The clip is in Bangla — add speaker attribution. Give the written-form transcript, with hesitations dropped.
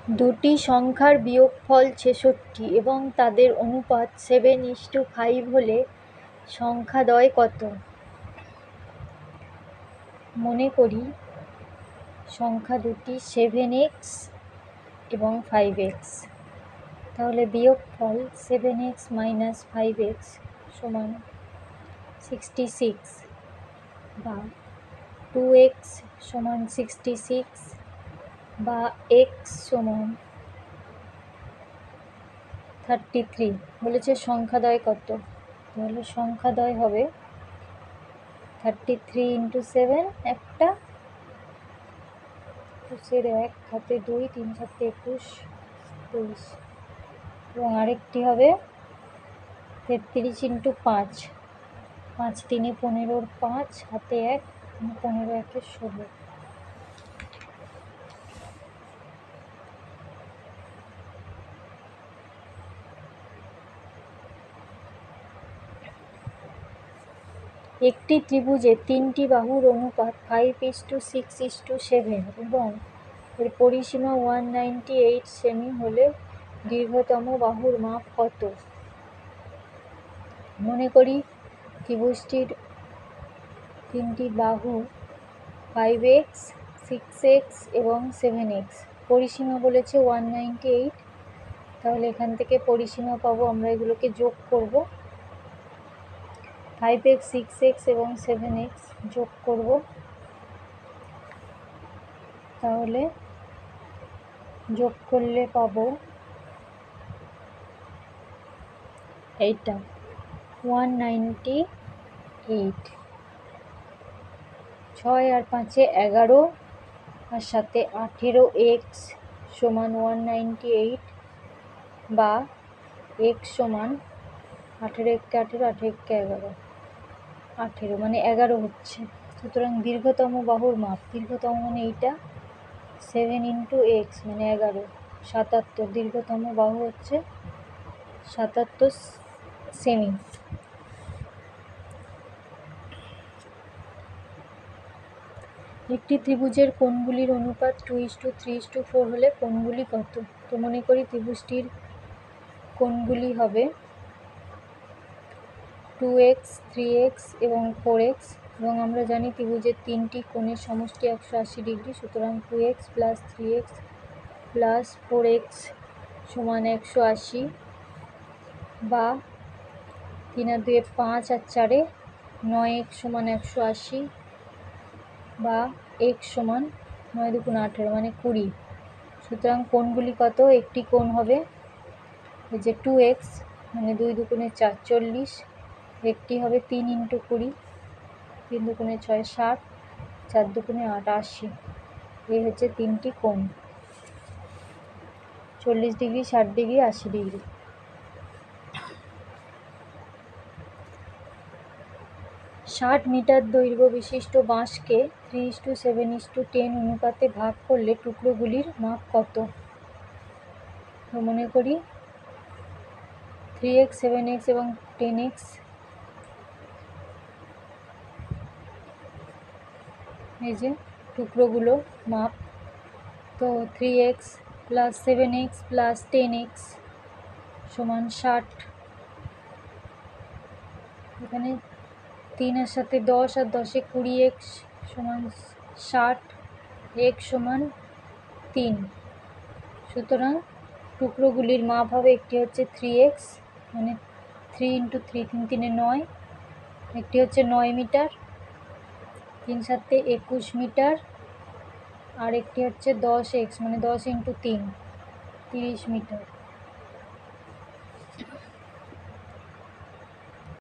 Speaker 1: দুটি সংখ্যার বিয়োগফল ৬৬ এবং তাদের অনুপাত 7:5 হলে সংখ্যাদ্বয় কত? মনে করি সংখ্যা দুটি 7x এবং 5x। তাহলে বিয়োগফল 7x - 5x সমান 66 বা 2x সমান 66 বা x সমান 33। বলেছে সংখ্যাদ্বয় কত? তাহলে সংখ্যাদ্বয় হবে 33 × 7 একটা, 1 হাতে 2, 3 × 7 21, 23 এবং আরেকটি হবে 33 × 5, 5 × 3 = 15, 5 হাতে 1, 15 × 1 = 16। একটি ত্রিভুজে 3টি বাহুর অনুপাত 5:6:7 এবং এর পরিসীমা 198 সেমি হলে দীর্ঘতম বাহুর মাপ কত? মনে করি ত্রিভুজটির 3টি বাহু 5x, 6x এবং 7x, পরিসীমা বলেছে 198। তাহলে এখান থেকে পরিসীমা পাবো, আমরা এগুলোকে যোগ করব। 5x, 6x এবং 7x যোগ করব, তাহলে যোগ করলে পাবো এইটা 198। 6 আর 5 11 আর সাথে 18x সমান 198 বা x সমান 18 × 18, 18 × 11, 18 মানে 11 হচ্ছে। সুতরাং দীর্ঘতম বাহুর মাপ, দীর্ঘতম মানে এইটা, 7 × x মানে 11, 77। দীর্ঘতম বাহু হচ্ছে 77 সেমি। একটি ত্রিভুজের কোণগুলির অনুপাত 2:3:4 হলে কোণগুলি কত? তো মনে করি ত্রিভুজটির কোণগুলি হবে 2x, 3x এবং 4x এবং আমরা জানি ত্রিভুজের 3টি কোণের সমষ্টি 180 ডিগ্রি। সুতরাং 2x + 3x + 4x সমান 180 বা 3 আর 2 5 আর 4 9x সমান 180 বা x সমান 9 × 2 = 18 মানে 20। সুতরাং কোণগুলি কত? একটি কোণ হবে এই যে 2x মানে 2 × 2 = 4, 40। একটি হবে 3 × 20, 3 × 2 = 6, 60, 4 × 2 = 8, 80। এই হচ্ছে 3টি কোণ, 40 ডিগ্রি, 60 ডিগ্রি, 80 ডিগ্রি। ষাট মিটার দৈর্ঘ্য বিশিষ্ট বাঁশকে 3:7:10 অনুপাতে ভাগ করলে টুকরোগুলির মাপ কত? তো মনে করি 3x, 7x এবং 10x এই যে টুকরোগুলো মাপ। তো 3x + 7x + 10x সমান 60। এখানে 3 এর সাথে 10 আর 10 এ 20x সমান 60, x সমান 3। সুতরাং টুকরোগুলির মাপ হবে, একটি হচ্ছে 3x মানে 3 × 3, 3 × 3 = 9, একটি হচ্ছে 9 মিটার, 3 × 7 = 21 মিটার, আর একটি হচ্ছে 10x মানে 10 × 3, 30 মিটার।